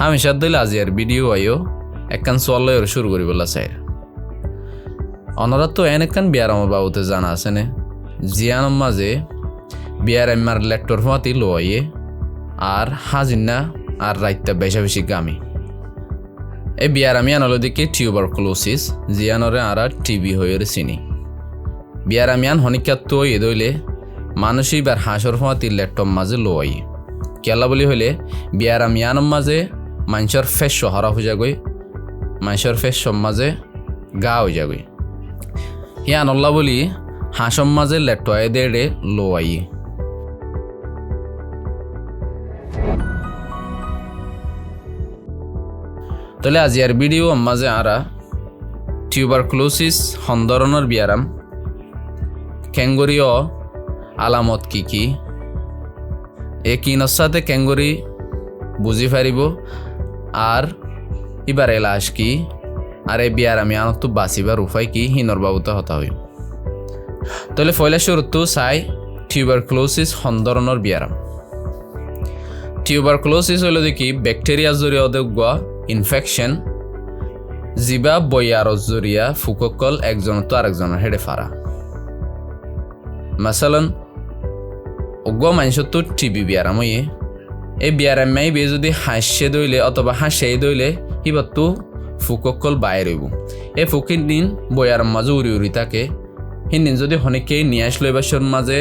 আমি সাদ দিলে আজি আর ভিডিও আইও একখান সোয়াল শুরু করি বললা স্যার অনারা তো একখান বিয়ার আমার বাবুতে জানা আছে নে জিয়ান মাঝে বিয়ার আমার লেট্টর ফাঁতি লোয়াইয়ে আর হাজিনা আর রাইতা বেশা বেশি গামি এই বিয়ার আমি আনলো দিকে টিউবারকুলোসিস জিয়ানরে আর টিবি হয়ে চিনি বিয়ার আমি আন হনিকাত এ দইলে মানুষই বার হাঁসর ফাঁতি লেট্টর মাঝে লোয়াইয়ে কেলা বলি হইলে বিয়ার আমি আনম মাঝে মানুষের ফেস হরা হয়ে যাগই মানুষের ফেস সব মাঝে গা হয়ে যাগই হিয়া নল্লা বলি হাঁসম মাঝে লেট্টয়ে দেড়ে লোয়াইয়ে তাহলে আজি আর ভিডিও মাঝে আরা টিউবারকুলোসিস হন্দরণর বিয়ারাম ক্যাঙ্গরিও আলামত কি এ কিনর সাথে ক্যাঙ্গরি বুঝি পারিব আর এবার এলাস কি আর এ বিয়ার আমি আনত বাঁচিবার উপায় কি হিনর বাবুতে হতা হই তাহলে ফয়লা শুরুতো চাই টিউবারকুলোসিস হন্দরণর বিয়ারাম টিউবারকুলোসিস হইল দেখি ব্যাকটেরিয়া জরিয়া দেখবা ইনফেকশন জিবা বইয়ার জরিয়া ফুককল একজন তো আরেকজনের হেডে ফারা মাসালান অজ্ঞ মানুষ তো টিবি বিয়ারাম হইয়ে এই বিয়ারাম মাই বে যদি হাসে দইলে অথবা হাসে দইলে হিবার তো ফুককল বাইর হইব এই ফুকির দিন বইয়ারাম মাঝে উড়ি উড়ি থাকে হিন্দিন যদি হনেকেই নিয়ে আসলো এবার মাঝে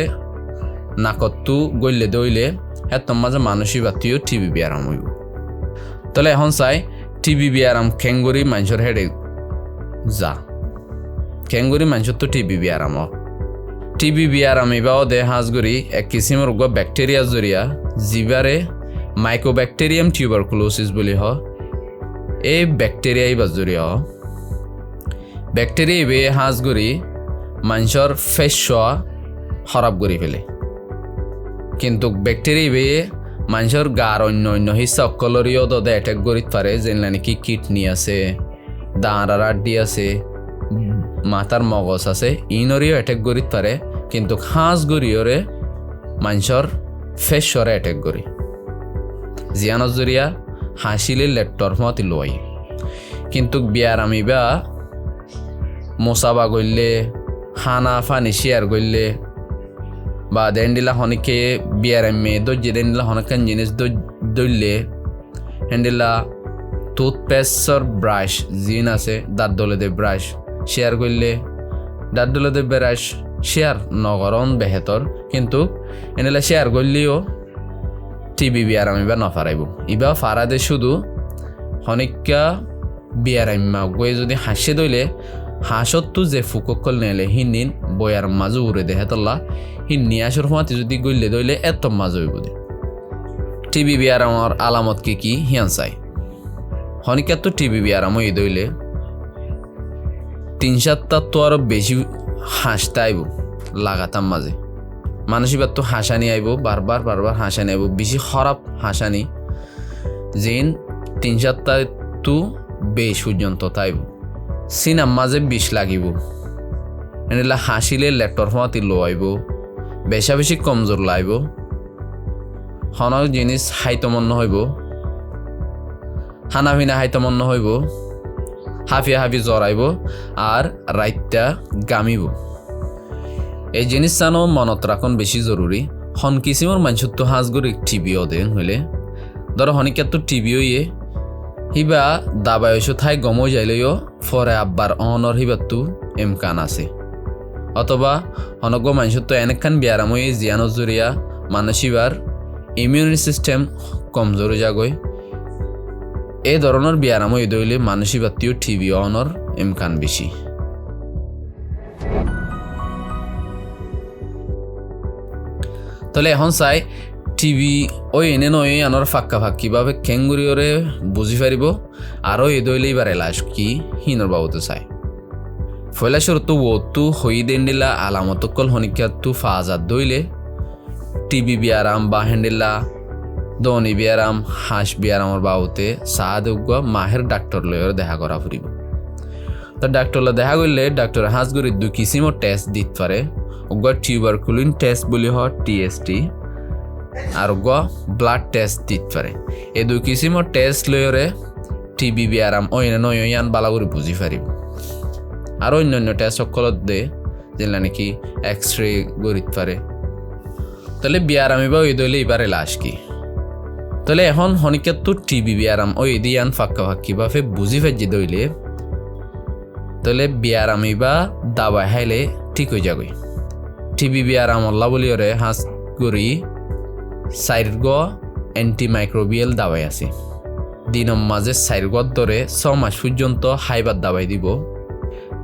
নাকতু গইলে দইলে হেতম মাঝে মানুষই বাতিও টিবি বিয়ারাম হইব তাহলে এখন চাই টিবি বিয়ারাম খেঙ্গুরি মানুষের হেডে যা খেঙ্গুরি মানুষের তো টিবি বিয়ারাম টিবি বিয়ারাম এবাও দে হাঁসগুড়ি এক কিসিমের রোগ ব্যাকটেরিয়া জরিয়া জিবারে মাইক্রোব্যাকটেরিয়াম টিউবারকুলোসিস বলি হ এই ব্যাকটেরিয়া এবার জরিয়া ব্যাকটেরিয়া এবে হাঁসগুড়ি মানুষের ফেস খারাপ করে ফেলে কিন্তু ব্যাকটেরিয়া এবে মানুষের গার অন্য অন্য হিসা অকলরিও দে অ্যাটাক করিতে পারে যেন কি কিডনি আছে দাঁড়ার আড্ডি আছে মাথার মগজ আছে ইনরিও অ্যাটাক করিতে পারে কিন্তু হাঁস গরিয়রে মানুষের ফেসরে অ্যাটাক করি জিয়ানর জরিয়া হাসিলে লেট্টর মতি লোয়াই কিন্তু বিয়ার আমি বা মোসাবা গইলে হানা ফানি শেয়ার গইলে বা দেন্ডিলা হনিকে বিয়ার এমে দজ্জে দেন্ডিলা হনকান জিনিস দইলে হ্যান্ডিলা টুথপেস্টর ব্রাশ জিন আছে দাঁত দলে দে ব্রাশ শেয়ার করলে দাঁত দলে দে ব্রাশ শেয়ার নগরণ বেহেতর কিন্তু এনেলা শেয়ার করলেও টিবি বিয়ার আমি বা নফারাইব ইবা ফারাদে শুধু হনিকা বিয়ার আম্মা গয়ে যদি হাসে দইলে হাঁসতো যে ফুককল নেলে হিনিন বয়ার মাঝে উড়ে দেহেতল্লা হি নিয়াসর হওয়াতে যদি গইলে দইলে এত মাঝে হইব দে টিবি বিয়ার আমার আলামত কি হিয়ান চাই হনিকা তো টিবি বিয়ার আমি দইলে 3-7টা তো আরো বেশি হাসতে আইব লাগাতাম মাঝে মানুষ এবার তো হাসানি আইব বারবার হাসানি আইব বেশি খারাপ হাসানি যেন 3-7টা তো বেশ পর্যন্ত তাইব সিনাম মাঝে বিষ লাগিব এনেলা হাসিলে লেটর হওয়াতে লো আইব বেশা বেশি কমজোর লাইব হন জিনিস হাইতমন্য হইব হানা ভিনা হাইতমন্য হইব হাফিয়া হাফি জরাইব আর রাইতটা গামিব এই জিনিস জানো মনত রাখন বেশি জরুরি হন কিসিমর মানুষের তো হাঁসগুড়ি টিভিও দেন হইলে ধরো হনিকার তো টিভিও ইয়ে হিবা দাবায়স থাই গমো যাইলেও ফরে আব্বার অনর হিবার তো এমকান আছে অথবা হনগ মানুষের তো এনেকখান বিয়ারাম হয়ে জিয়ানোর জরিয়া মানসিবার ইমিউনি সিস্টেম কমজোরি যাগই এই ধরনের বিয়ারাম হয়ে দইলে মানসিবাত্তীয় টিভি অনর এমকান বেশি তাহলে এখন চাই টিভি ওই এনে নয় আনর ফাক্কা ফাক্কিভাবে খেঙ্গুরিওরে বুঝি পারিব আরও এ দইলে এবার এলাস কি হিনর বাবুতে চাই ফয়লা শুরুতো ওতু হই দেন্ডিলা আলামতকল হনিকাতু ফাজাত দইলে টিবি বিয়ারাম বা হ্যান্ডিলা দনি বিয়ারাম হাঁস বিয়ারামর বাবুতে সাহাদ মাহের ডাক্তার লয়ের দেখা করা ফুরিব তো ডাক্তারলা দেখা করলে ডাক্তার হাঁসগুড়ি 2 কিসিমর টেস্ট দিতে পারে ওগুলো টিউবারকুলিন টেস্ট বলি হয় TST আর ব্লাড টেস্ট দিতে পারে। এই দুই কিসিমৰ টেস্ট লয়রে টিবি বিয়ারাম অন্য নয় ইয়ান বালা করে বুঝি পারিব। আর অন্যান্য টেস্ট সকলত দে যেগুলা নাকি এক্স রে গড়িতে পারে। তাহলে বিয়ারামি বা ওই দইলে এবারে লাশ কি, তাহলে এখন হনিকে তো টিবি বিয়ারাম ওই দিয়ান ফাঁকা ফাঁকি বা ফে বুঝি ফেজি দইলে তাহলে বিয়ারামি বা দাবাই হাইলে ঠিক হয়ে যাবে। টিবি বিয়ারাম অল্লা বলি ওরে হাঁস করি সাইরগ অ্যান্টিমাইক্রোবিয়াল দাবাই আছে। দিনের মাঝে সাইরগত ধরে 6 মাস পর্যন্ত হাইবার দাবাই দিব।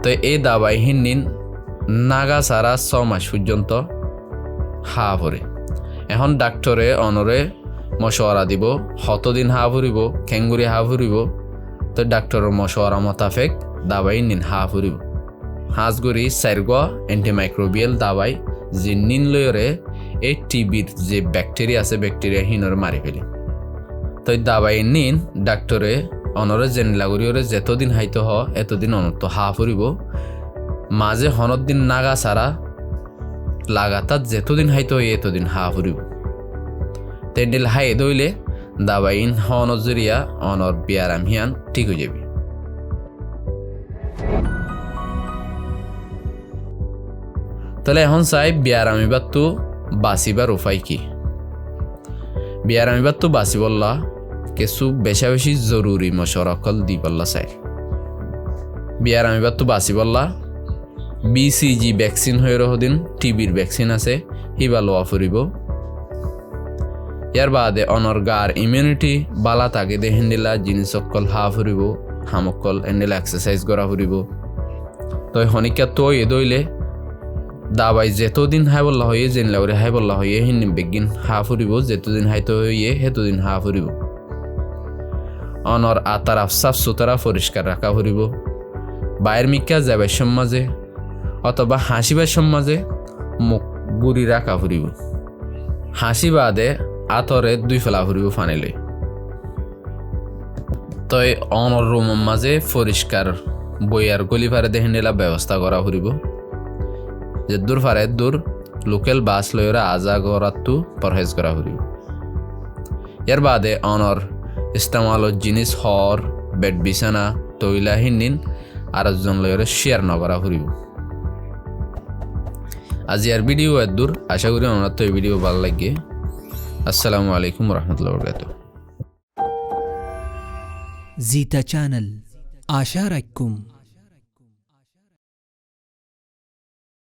তো এই দাবাই হিন্নিন নাগা সারা 6 মাস পর্যন্ত হা ভরে। এখন ডাক্তরে অনরে মশওয়ারা দিব কতদিন হা ফুরিব, খেঙ্গুরি হা ফুরিব। তো ডাক্তরের মশওয়ারা মোতাবেক দাবাই নিন হা ফুরিব। হাঁসগুড়ি সাইরগ অ্যান্টিমাইক্রোবিয়াল দাবাই যে নিন লয়রে এই টিবির যে ব্যাকটেরিয়া আছে ব্যাকটেরিয়া হিনরে মারি ফেলি। তো দাবাই নিন ডাক্তরে অনরে জেনলাগুড়িওরে যেতদিন হাইতে হ এতদিন অনত হা ফুরিব। মাঝে হনত দিন নাগা সারা লাগাতার যেতদিন হাইতে হয় এতদিন হা ফুরিব। তেন্ডিল হাই দইলে দাবাইন হন জরিয়া অনর বিয়ারাম হিয়ান ঠিক হয়ে যাবে। তাহলে এখন চাই বিয়ারামিবার তো বাঁচিবার উপায় কি। বিয়ারামিবার তো বাঁচিবল্লা কিছু বেশা বেশি জরুরি মশওয়ারাকল দি পাল্লা চাই। বিয়ারামিবার তো বাঁচিবল্লা BCG ভ্যাকসিন হয়ে রহদিন টিবির ভ্যাকসিন আছে হিবা লোয়া ফুরিব। ইয়ার বাদে অনর গার ইমিউনিটি বালা তাকে দে হেন্ডিলা জিনিস অকল হা ফুরিব, হামকল হেন্ডিলা এক্সারসাইজ করা ফুরিব। তো হনিকা তো এ দইলে দাবাই যেতদিন হাই বল্লা হয়ে জেনলা করে হাই বল্লা হয়ে হিন্নি বেগিন হা ফুরিব, যেতদিন হাইতে হয়ে সেতদিন হা ফুরিব। অনর আতারা সাফ সুতরা পরিষ্কার রাখা ফুরিব। বাইর মিকা যাবার সমাজে অথবা হাসিবার সমাজে মুখ গুড়ি রাখা ফুরিব। হাসি বাদে আতরে 2 ফেলা ফুরিব ফানিলে। তই অনর রুমের মাঝে পরিষ্কার বইয়ার গলি ফারে দেহেন্ডিলা ব্যবস্থা করা ফুরিব। যে দূর ফারে দূর লোকেল বাস লয়রা আজা করাতো পরহেজ করা ফুরিব। ইয়ার বাদে অনর ইস্তেমালত জিনিস হর বেড বিছানা তৈলা হিন্নিন আরেকজন লয়রে শেয়ার নকরা ফুরিব। আজি আর ভিডিও এত দূর, আশা করি ওনার তো এই ভিডিও ভালো লাগে। আসসালামু আলাইকুম রহমতুল্লাহ বরকাতুহ। زيتا channel آشارككم